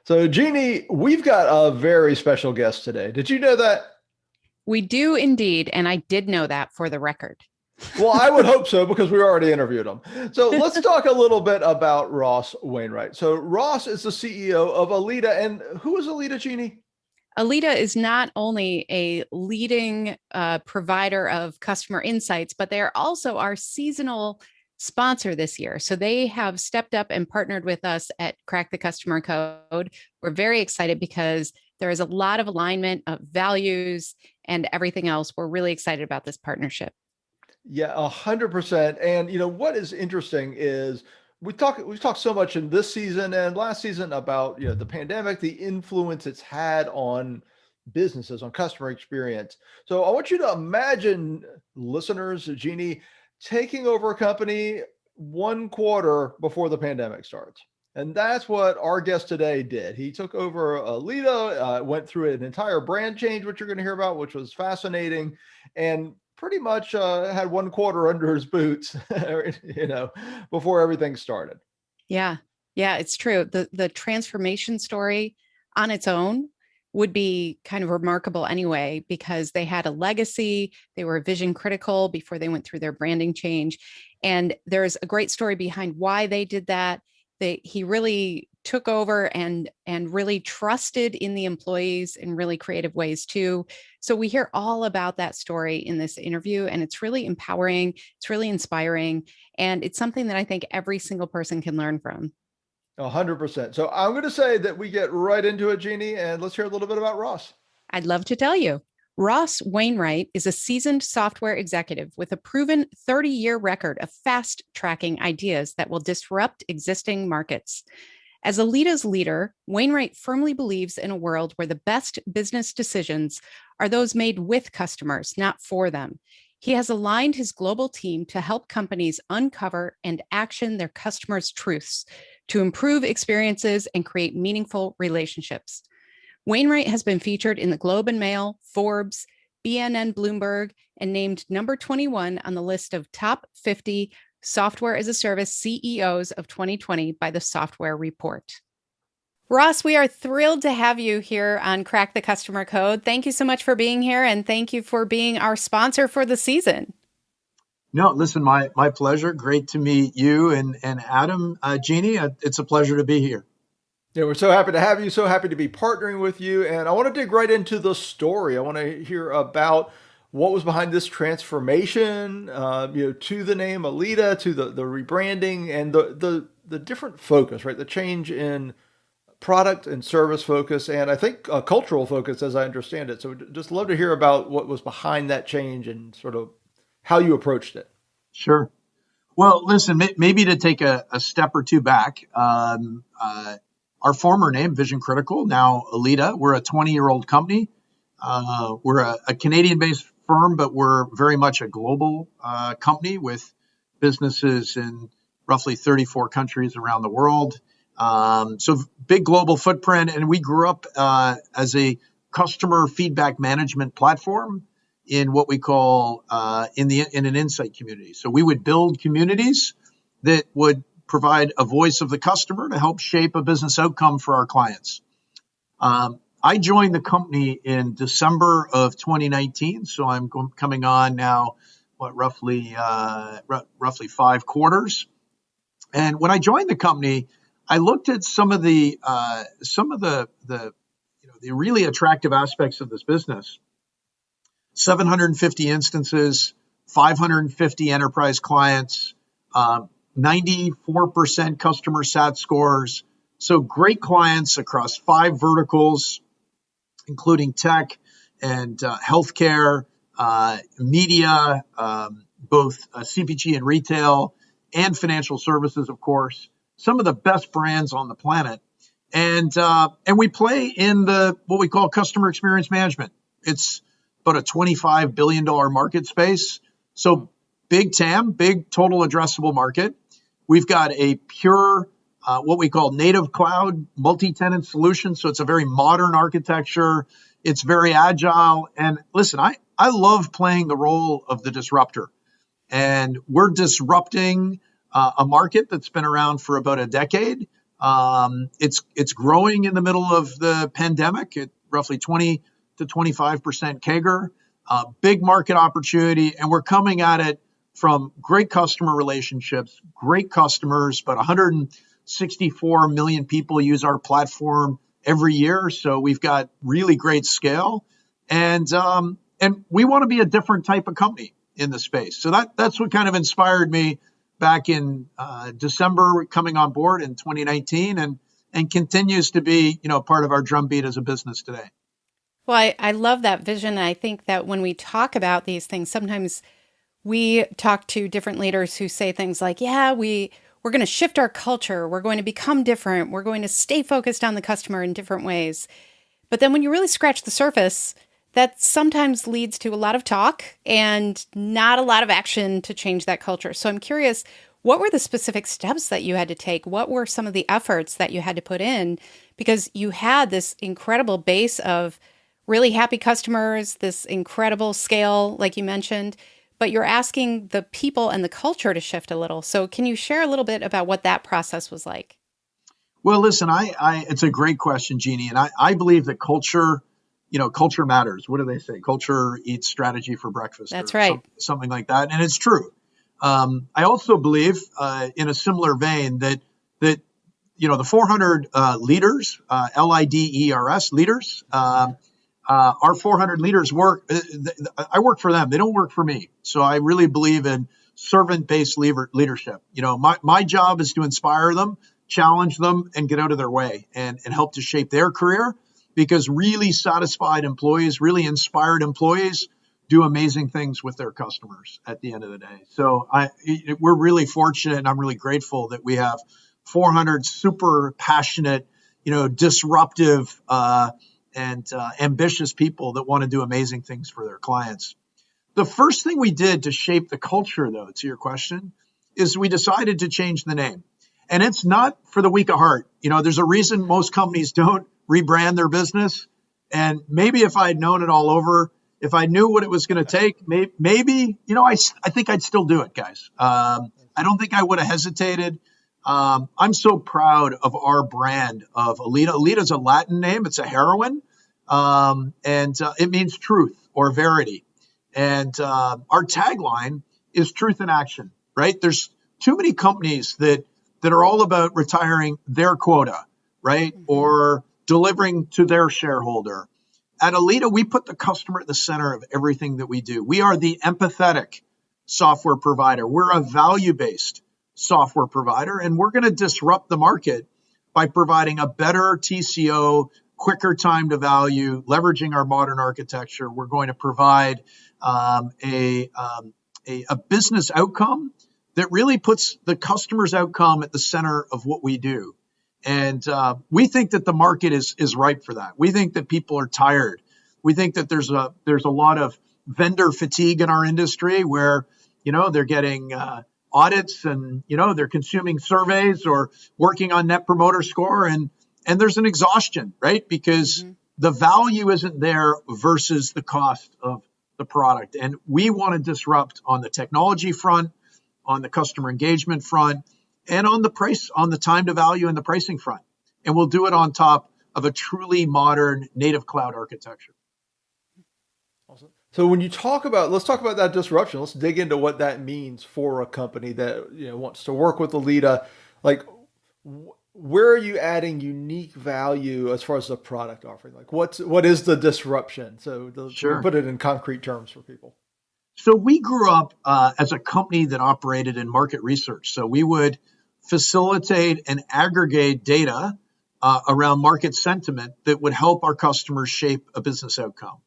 So, Jeannie, we've got a very special guest today. Did you know that? We do indeed. And I did know that for the record. Well, I would hope so because we already interviewed him. So, let's talk a little bit about Ross Wainwright. So, Ross is the CEO of Alita. And who is Alita, Jeannie? Alita is not only a leading provider of customer insights, but they are also our seasonal sponsor this year. So they have stepped up and partnered with us at Crack the Customer Code. We're very excited because there is a lot of alignment of values and everything else. We're really excited about this partnership. Yeah, 100%. And what is interesting is we've talked so much in this season and last season about the pandemic, the influence it's had on businesses, on customer experience. So I want you to imagine, listeners, Jeannie, taking over a company one quarter before the pandemic starts. And that's what our guest today did. He took over Alida, went through an entire brand change, which you're going to hear about, which was fascinating, and pretty much had one quarter under his boots, before everything started. Yeah. Yeah, it's true. The transformation story on its own would be kind of remarkable anyway, because they had a legacy, they were vision critical before they went through their branding change. And there's a great story behind why they did that. He really took over and really trusted in the employees in really creative ways too. So we hear all about that story in this interview, and it's really empowering, it's really inspiring, and it's something that I think every single person can learn from. 100%. So I'm going to say that we get right into it, Jeannie, and let's hear a little bit about Ross. I'd love to tell you. Ross Wainwright is a seasoned software executive with a proven 30-year record of fast tracking ideas that will disrupt existing markets. As Alita's leader, Wainwright firmly believes in a world where the best business decisions are those made with customers, not for them. He has aligned his global team to help companies uncover and action their customers' truths to improve experiences and create meaningful relationships. Wainwright has been featured in the Globe and Mail, Forbes, BNN Bloomberg, and named number 21 on the list of top 50 software as a service CEOs of 2020 by the Software Report. Ross, we are thrilled to have you here on Crack the Customer Code. Thank you so much for being here, and thank you for being our sponsor for the season. No, listen, my pleasure. Great to meet you and Adam. Jeannie, it's a pleasure to be here. Yeah, we're so happy to have you, so happy to be partnering with you. And I want to dig right into the story. I want to hear about what was behind this transformation, to the name Alita, to the rebranding and the different focus, right? The change in product and service focus, and I think cultural focus, as I understand it. So just love to hear about what was behind that change and sort of how you approached it. Sure. Well, listen, maybe to take a step or two back, our former name, Vision Critical, now Alita, we're a 20-year-old company. We're a Canadian-based firm, but we're very much a global company with businesses in roughly 34 countries around the world. So big global footprint, and we grew up as a customer feedback management platform in what we call in an insight community. So we would build communities that would provide a voice of the customer to help shape a business outcome for our clients. I joined the company in December of 2019, so I'm coming on now, roughly 5 quarters. And when I joined the company, I looked at some of the really attractive aspects of this business. 750 instances, 550 enterprise clients, 94% customer sat scores. So great clients across 5 verticals, including tech and healthcare, media, both CPG and retail, and financial services, of course. Some of the best brands on the planet. And we play in what we call customer experience management. It's about a $25 billion market space. So big TAM, big total addressable market. We've got a pure, what we call native cloud multi-tenant solution. So it's a very modern architecture. It's very agile. And listen, I love playing the role of the disruptor. And we're disrupting a market that's been around for about a decade. It's growing in the middle of the pandemic at roughly 20 to 25% CAGR. Big market opportunity, and we're coming at it from great customer relationships, great customers, but 164 million people use our platform every year. So we've got really great scale, and we want to be a different type of company in the space. So that's what kind of inspired me back in December, coming on board in 2019, and continues to be, part of our drumbeat as a business today. Well, I love that vision. I think that when we talk about these things, sometimes we talk to different leaders who say things like, yeah, we're going to shift our culture. We're going to become different. We're going to stay focused on the customer in different ways. But then when you really scratch the surface, that sometimes leads to a lot of talk and not a lot of action to change that culture. So I'm curious, what were the specific steps that you had to take? What were some of the efforts that you had to put in? Because you had this incredible base of really happy customers, this incredible scale, like you mentioned, but you're asking the people and the culture to shift a little. So can you share a little bit about what that process was like? Well, listen, it's a great question, Jeannie. And I believe that culture matters. What do they say? Culture eats strategy for breakfast. That's right. Something like that. And it's true. I also believe, in a similar vein, that the 400 leaders, LIDERS leaders, our 400 leaders I work for them. They don't work for me. So I really believe in servant-based leadership. My job is to inspire them, challenge them, and get out of their way and help to shape their career, because really satisfied employees, really inspired employees do amazing things with their customers at the end of the day. So we're really fortunate, and I'm really grateful that we have 400 super passionate, disruptive, and ambitious people that want to do amazing things for their clients. The first thing we did to shape the culture, though, to your question, is we decided to change the name. And it's not for the weak of heart. There's a reason most companies don't rebrand their business. And maybe if I had known it all over, if I knew what it was going to take, maybe, I think I'd still do it, guys. I don't think I would have hesitated. I'm so proud of our brand of Alita. Alita is a Latin name. It's a heroine. And it means truth or verity. And our tagline is truth in action, right? There's too many companies that are all about retiring their quota, right? Mm-hmm. Or delivering to their shareholder. At Alita, we put the customer at the center of everything that we do. We are the empathetic software provider. We're a value-based software provider, and we're going to disrupt the market by providing a better TCO, quicker time to value, leveraging our modern architecture. We're going to provide a business outcome that really puts the customer's outcome at the center of what we do. And we think that the market is ripe for that. We think that people are tired. We think that there's a lot of vendor fatigue in our industry where, they're getting audits and, they're consuming surveys or working on Net Promoter Score. And there's an exhaustion, right? Because the value isn't there versus the cost of the product. And we want to disrupt on the technology front, on the customer engagement front, and on the price, on the time to value and the pricing front. And we'll do it on top of a truly modern native cloud architecture. Awesome. So when you let's talk about that disruption. Let's dig into what that means for a company that wants to work with Alita. Like, where are you adding unique value as far as the product offering? Like, what is the disruption? So Sure. Put it in concrete terms for people. So we grew up as a company that operated in market research. So we would facilitate and aggregate data around market sentiment that would help our customers shape a business outcome.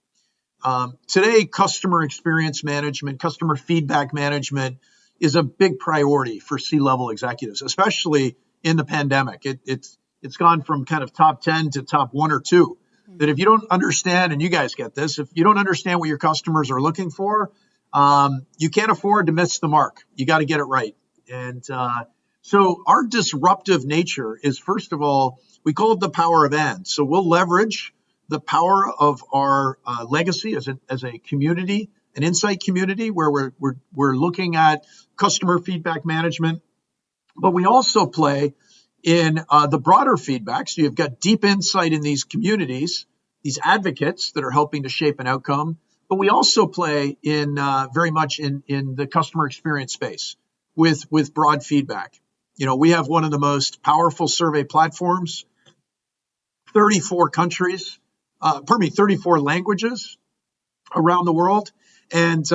Today, customer experience management, customer feedback management is a big priority for C-level executives, especially in the pandemic. It's gone from kind of top 10 to top 1 or 2. That if you don't understand, and you guys get this, if you don't understand what your customers are looking for, you can't afford to miss the mark. You got to get it right. And so our disruptive nature is, first of all, we call it the power of and. So we'll leverage the power of our legacy as a community, an insight community where we're looking at customer feedback management. But we also play in the broader feedback. So you've got deep insight in these communities, these advocates that are helping to shape an outcome. But we also play in very much in the customer experience space with broad feedback. We have one of the most powerful survey platforms, 34 countries, 34 languages around the world. And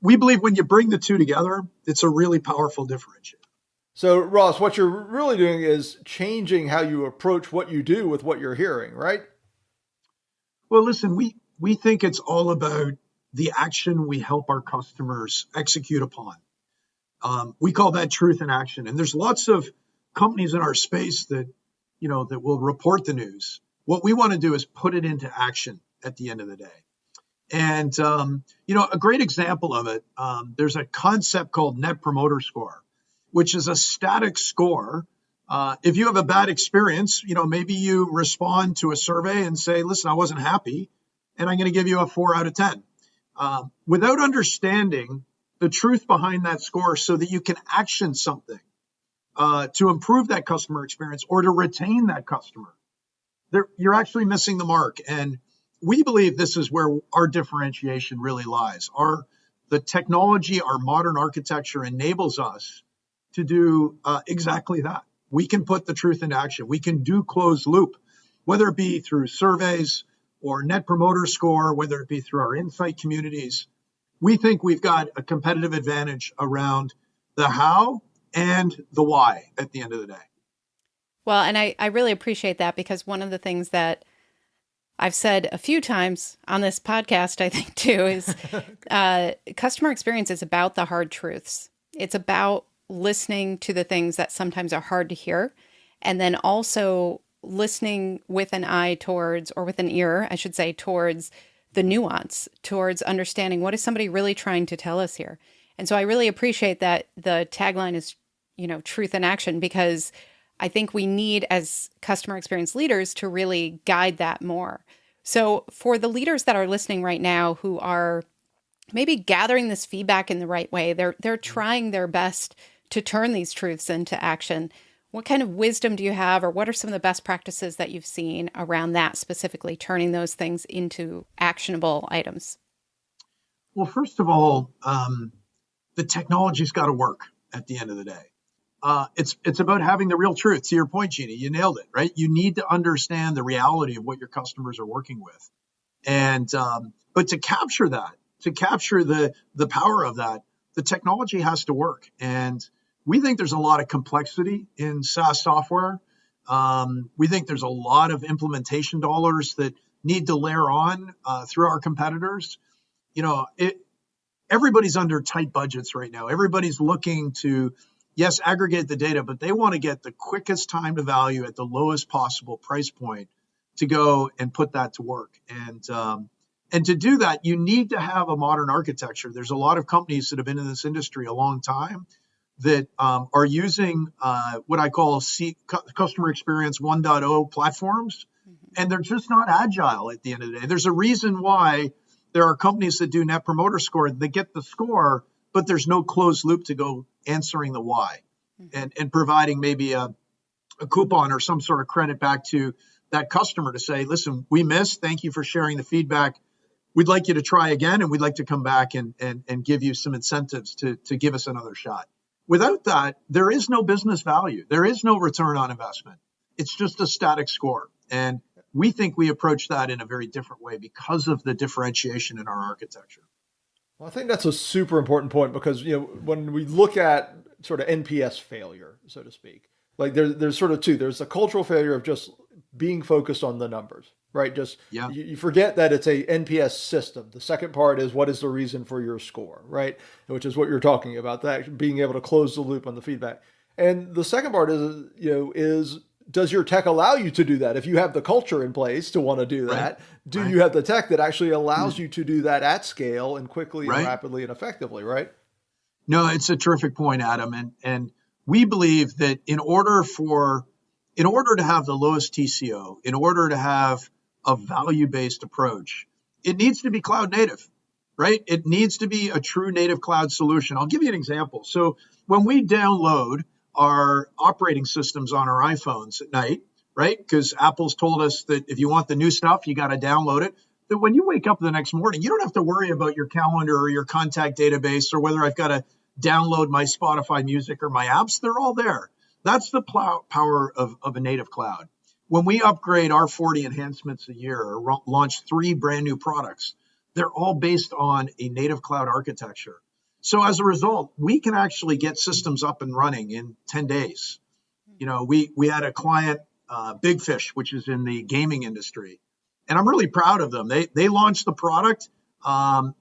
we believe when you bring the two together, it's a really powerful differentiator. So, Ross, what you're really doing is changing how you approach what you do with what you're hearing, right? Well, listen, we think it's all about the action we help our customers execute upon. We call that truth in action. And there's lots of companies in our space that will report the news. What we want to do is put it into action at the end of the day. And, a great example of it, there's a concept called Net Promoter Score, which is a static score. If you have a bad experience, maybe you respond to a survey and say, listen, I wasn't happy, and I'm going to give you a 4 out of 10. Without understanding the truth behind that score so that you can action something to improve that customer experience or to retain that customer, you're actually missing the mark. And we believe this is where our differentiation really lies. The technology, our modern architecture enables us to do exactly that. We can put the truth into action. We can do closed loop, whether it be through surveys or Net Promoter Score, whether it be through our insight communities. We think we've got a competitive advantage around the how and the why at the end of the day. Well, and I really appreciate that, because one of the things that I've said a few times on this podcast, I think too, is customer experience is about the hard truths. It's about listening to the things that sometimes are hard to hear, and then also listening with an eye towards, or with an ear, I should say, towards the nuance, towards understanding what is somebody really trying to tell us here. And so I really appreciate that the tagline is, truth in action, because I think we need, as customer experience leaders, to really guide that more. So for the leaders that are listening right now who are maybe gathering this feedback in the right way, they're trying their best to turn these truths into action. What kind of wisdom do you have, or what are some of the best practices that you've seen around that, specifically turning those things into actionable items? Well, first of all, the technology's got to work at the end of the day. It's about having the real truth. To your point, Jeannie, you nailed it, right? You need to understand the reality of what your customers are working with. And but to capture that, to capture the power of that, the technology has to work. And we think there's a lot of complexity in SaaS software. We think there's a lot of implementation dollars that need to layer on through our competitors. Everybody's under tight budgets right now. Everybody's looking to, yes, aggregate the data, but they want to get the quickest time to value at the lowest possible price point to go and put that to work. And to do that, you need to have a modern architecture. There's a lot of companies that have been in this industry a long time that are using what I call customer experience 1.0 platforms, and they're just not agile at the end of the day. There's a reason why there are companies that do Net Promoter Score. They get the score, but there's no closed loop to go answering the why and providing maybe a coupon or some sort of credit back to that customer to say, listen, we missed. Thank you for sharing the feedback. We'd like you to try again, and we'd like to come back and give you some incentives to give us another shot. Without that, there is no business value. There is no return on investment. It's just a static score. And we think we approach that in a very different way because of the differentiation in our architecture. Well, I think that's a super important point, because when we look at sort of NPS failure, so to speak, like there's sort of two. There's a cultural failure of just being focused on the numbers, right? Just you forget that it's a NPS system. The second part is, what is the reason for your score, right? Which is what you're talking about, that being able to close the loop on the feedback. And the second part is does your tech allow you to do that? If you have the culture in place to want to do that, do you have the tech that actually allows you to do that at scale and quickly and rapidly and effectively, right? No, it's a terrific point, Adam. And we believe that in order to have the lowest TCO, in order to have a value-based approach, it needs to be cloud native, right? It needs to be a true native cloud solution. I'll give you an example. So when we download our operating systems on our iPhones at night, right? Because Apple's told us that if you want the new stuff, you got to download it. That when you wake up the next morning, you don't have to worry about your calendar or your contact database or whether I've got to download my Spotify music or my apps. They're all there. That's the power of a native cloud. When we upgrade our 40 enhancements a year or launch 3 brand new products, they're all based on a native cloud architecture. So as a result, we can actually get systems up and running in 10 days. We had a client, Big Fish, which is in the gaming industry, and I'm really proud of them. They launched the product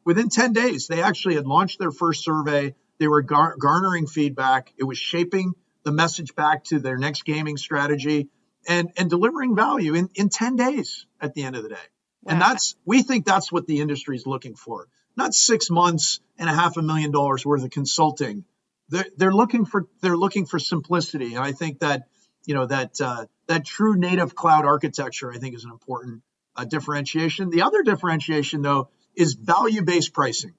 within 10 days. They actually had launched their first survey. They were garnering feedback. It was shaping the message back to their next gaming strategy and delivering value in 10 days at the end of the day. Wow. And we think that's what the industry is looking for. Not 6 months and $500,000 worth of consulting. They're looking for simplicity. And I think that, that true native cloud architecture, I think, is an important differentiation. The other differentiation, though, is value-based pricing.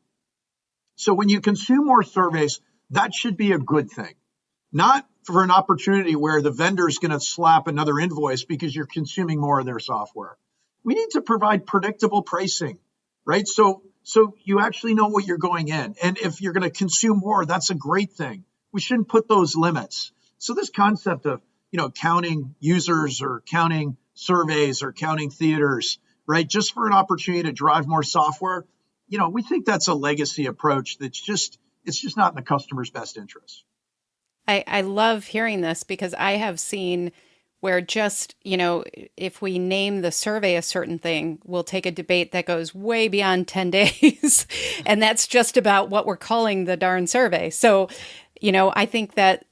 So when you consume more surveys, that should be a good thing, not for an opportunity where the vendor is going to slap another invoice because you're consuming more of their software. We need to provide predictable pricing, right? So you actually know what you're going in. And if you're going to consume more, that's a great thing. We shouldn't put those limits. So this concept of, counting users or counting surveys or counting theaters, right, just for an opportunity to drive more software, we think that's a legacy approach it's just not in the customer's best interest. I love hearing this because I have seen where just, if we name the survey a certain thing, we'll take a debate that goes way beyond 10 days. And that's just about what we're calling the darn survey. So, I think that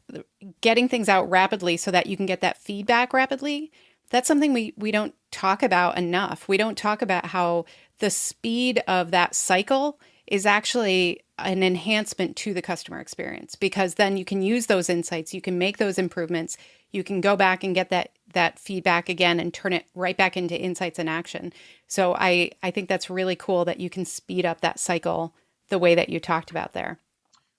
getting things out rapidly so that you can get that feedback rapidly, that's something we don't talk about enough. We don't talk about how the speed of that cycle is actually an enhancement to the customer experience, because then you can use those insights, you can make those improvements, you can go back and get that feedback again and turn it right back into insights and action. So I think that's really cool that you can speed up that cycle the way that you talked about there.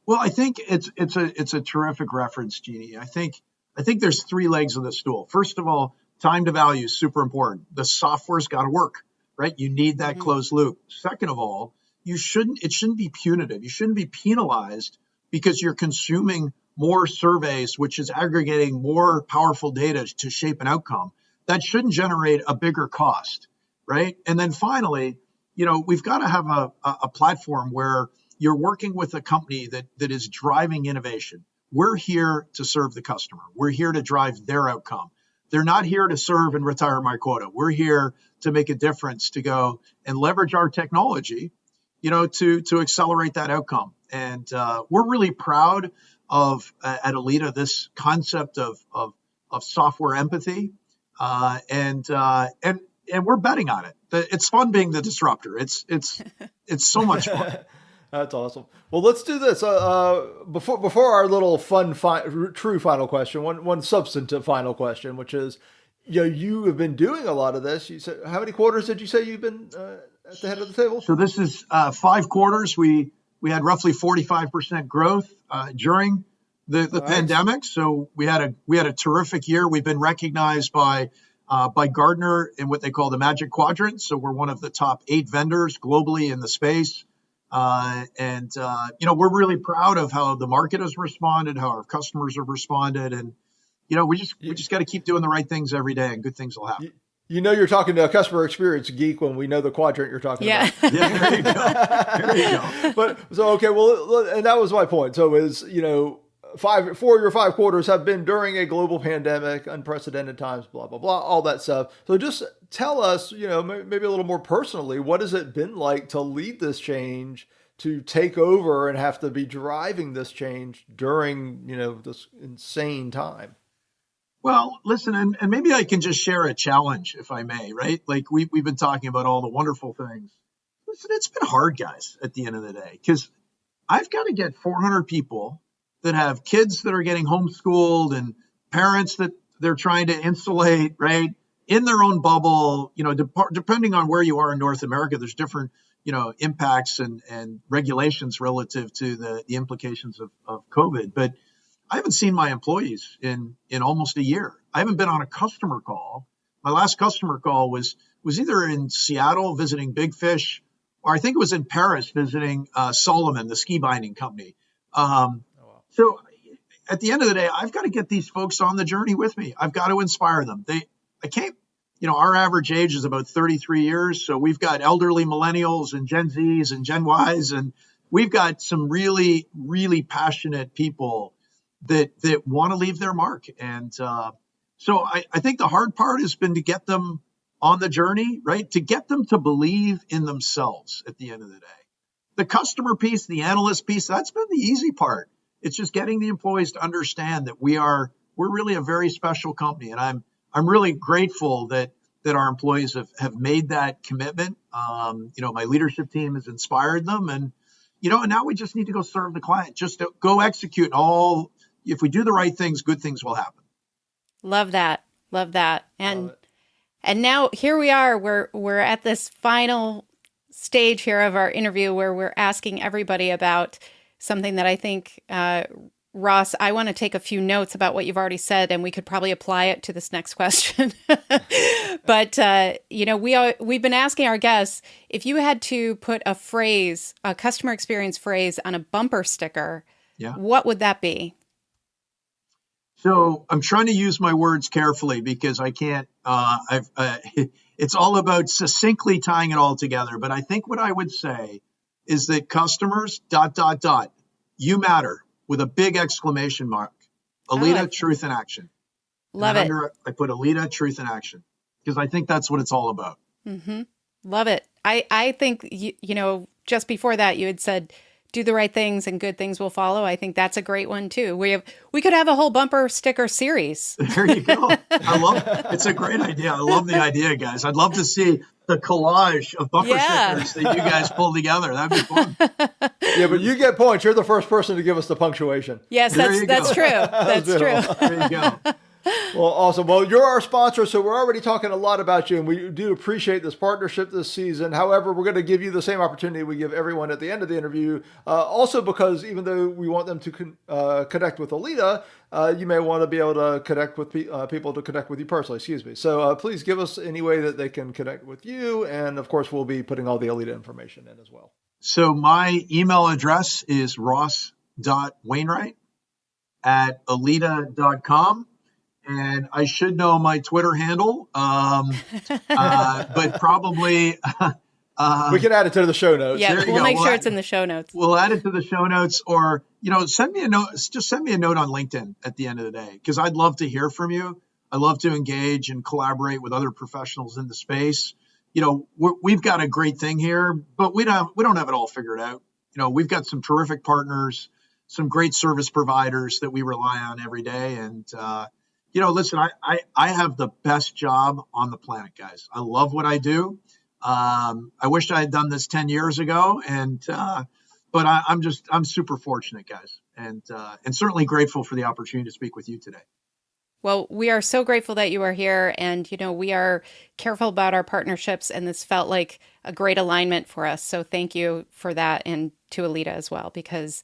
Well, I think it's a terrific reference, Jeannie. I think there's 3 legs of the stool. First of all, time to value is super important. The software's got to work, right? You need that closed loop. Second of all, it shouldn't be punitive. You shouldn't be penalized because you're consuming more surveys, which is aggregating more powerful data to shape an outcome. That shouldn't generate a bigger cost, right? And then finally, we've got to have a platform where you're working with a company that is driving innovation. We're here to serve the customer. We're here to drive their outcome. They're not here to serve and retire my quota. We're here to make a difference, to go and leverage our technology, to accelerate that outcome. And we're really proud of at Alita this concept of software empathy, and we're betting on it. It's fun being the disruptor. It's so much fun. That's awesome. Well, let's do this. Before our little fun, true final question, one substantive final question, which is, you have been doing a lot of this. You said, how many quarters did you say you've been at the head of the table? So this is 5 quarters. We had roughly 45% growth during the pandemic. So we had a terrific year. We've been recognized by Gartner in what they call the Magic Quadrant. So we're one of the top 8 vendors globally in the space. We're really proud of how the market has responded, how our customers have responded, and we just got to keep doing the right things every day, and good things will happen. You're talking to a customer experience geek when we know the quadrant you're talking about. Yeah, there you go. But so okay, well, and that was my point. So is 4 of your 5 quarters have been during a global pandemic, unprecedented times, blah blah blah, all that stuff. So just tell us, maybe a little more personally, what has it been like to lead this change, to take over and have to be driving this change during this insane time? Well, listen, and maybe I can just share a challenge, if I may, right? Like we've been talking about all the wonderful things. Listen, it's been hard, guys, at the end of the day, because I've got to get 400 people that have kids that are getting homeschooled and parents that they're trying to insulate, right, in their own bubble. Depending on where you are in North America, there's different, impacts and regulations relative to the implications of COVID. But I haven't seen my employees in almost a year. I haven't been on a customer call. My last customer call was either in Seattle visiting Big Fish, or I think it was in Paris visiting Solomon, the ski binding company. So at the end of the day, I've got to get these folks on the journey with me. I've got to inspire them. I can't, our average age is about 33 years. So we've got elderly millennials and Gen Zs and Gen Ys, and we've got some really, really passionate people that want to leave their mark. And so I think the hard part has been to get them on the journey, right? To get them to believe in themselves at the end of the day. The customer piece, the analyst piece, that's been the easy part. It's just getting the employees to understand that we're really a very special company. And I'm really grateful that our employees have made that commitment. My leadership team has inspired them, and now we just need to go serve the client, just to go execute all. If we do the right things, good things will happen. Love that. Love that. And now here we are, we're at this final stage here of our interview where we're asking everybody about something that I think, Ross, I want to take a few notes about what you've already said, and we could probably apply it to this next question. But, we've been asking our guests, if you had to put a phrase, a customer experience phrase on a bumper sticker, what would that be? So I'm trying to use my words carefully because I can't, it's all about succinctly tying it all together. But I think what I would say is that customers, ... you matter, with a big exclamation mark. Alita, truth in action. Love it. I put Alita, truth in action, because I think that's what it's all about. Mm-hmm. Love it. I think, just before that, you had said, do the right things and good things will follow. I think that's a great one too. We could have a whole bumper sticker series. There you go. It's a great idea. I love the idea, guys. I'd love to see the collage of bumper stickers that you guys pull together. That'd be fun. Yeah, but you get points. You're the first person to give us the punctuation. Yes, that's true. That's true. There you go. Well, awesome. Well, you're our sponsor, so we're already talking a lot about you, and we do appreciate this partnership this season. However, we're going to give you the same opportunity we give everyone at the end of the interview. Also, because even though we want them to connect with Alida, you may want to be able to connect with people to connect with you personally. Excuse me. So please give us any way that they can connect with you, and of course, we'll be putting all the Alida information in as well. So my email address is ross.wainwright@alita.com. And I should know my Twitter handle, but probably... we can add it to the show notes. Yeah, we'll make sure it's in the show notes. We'll add it to the show notes, or, send me a note. Just send me a note on LinkedIn at the end of the day, because I'd love to hear from you. I love to engage and collaborate with other professionals in the space. We've got a great thing here, but we don't have it all figured out. We've got some terrific partners, some great service providers that we rely on every day. And, listen, I have the best job on the planet, guys. I love what I do. I wish I had done this 10 years ago, but I'm super fortunate, guys, and certainly grateful for the opportunity to speak with you today. Well, we are so grateful that you are here, and we are careful about our partnerships, and this felt like a great alignment for us. So thank you for that, and to Alita as well, because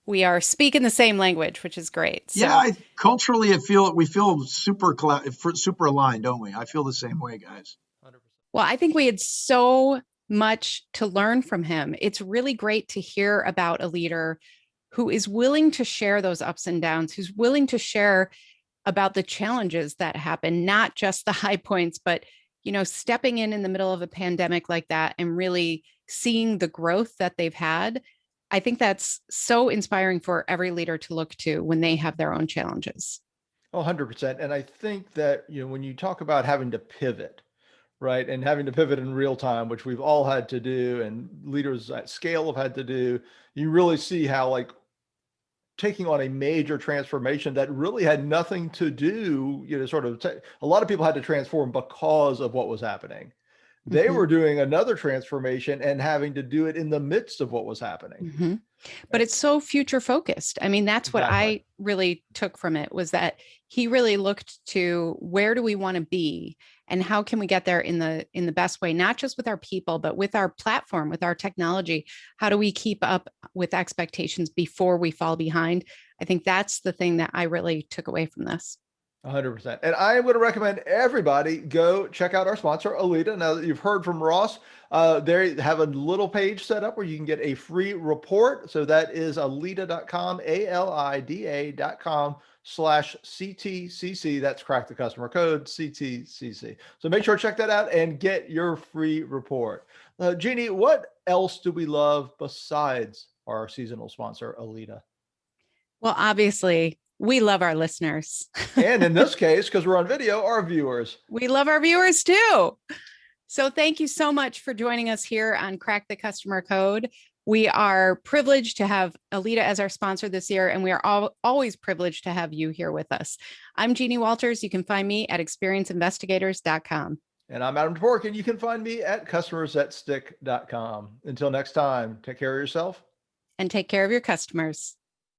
we are speaking the same language, which is great. So. Yeah, culturally, we feel super aligned, don't we? I feel the same way, guys. 100%. Well, I think we had so much to learn from him. It's really great to hear about a leader who is willing to share those ups and downs, who's willing to share about the challenges that happen, not just the high points, but, stepping in the middle of a pandemic like that and really seeing the growth that they've had. I think that's so inspiring for every leader to look to when they have their own challenges. 100%. And I think that, when you talk about having to pivot, right, and having to pivot in real time, which we've all had to do, and leaders at scale have had to do, you really see how, taking on a major transformation that really had nothing to do, a lot of people had to transform because of what was happening. They Mm-hmm. were doing another transformation and having to do it in the midst of what was happening. Mm-hmm. But it's so future focused. I mean, that's what I really took from it, was that he really looked to where do we want to be and how can we get there in the best way, not just with our people, but with our platform, with our technology. How do we keep up with expectations before we fall behind? I think that's the thing that I really took away from this. 100%. And I would recommend everybody go check out our sponsor, Alita. Now that you've heard from Ross, they have a little page set up where you can get a free report. So that is alida.com, alida.com/CTCC. That's crack the customer code, CTCC. So make sure to check that out and get your free report. Jeannie, what else do we love besides our seasonal sponsor, Alita? Well, obviously, we love our listeners. And in this case, because we're on video, our viewers. We love our viewers too. So thank you so much for joining us here on Crack the Customer Code. We are privileged to have Alita as our sponsor this year, and we are always privileged to have you here with us. I'm Jeannie Walters. You can find me at experienceinvestigators.com. And I'm Adam Dvorkin, and you can find me at customersthatstick.com. Until next time, take care of yourself. And take care of your customers.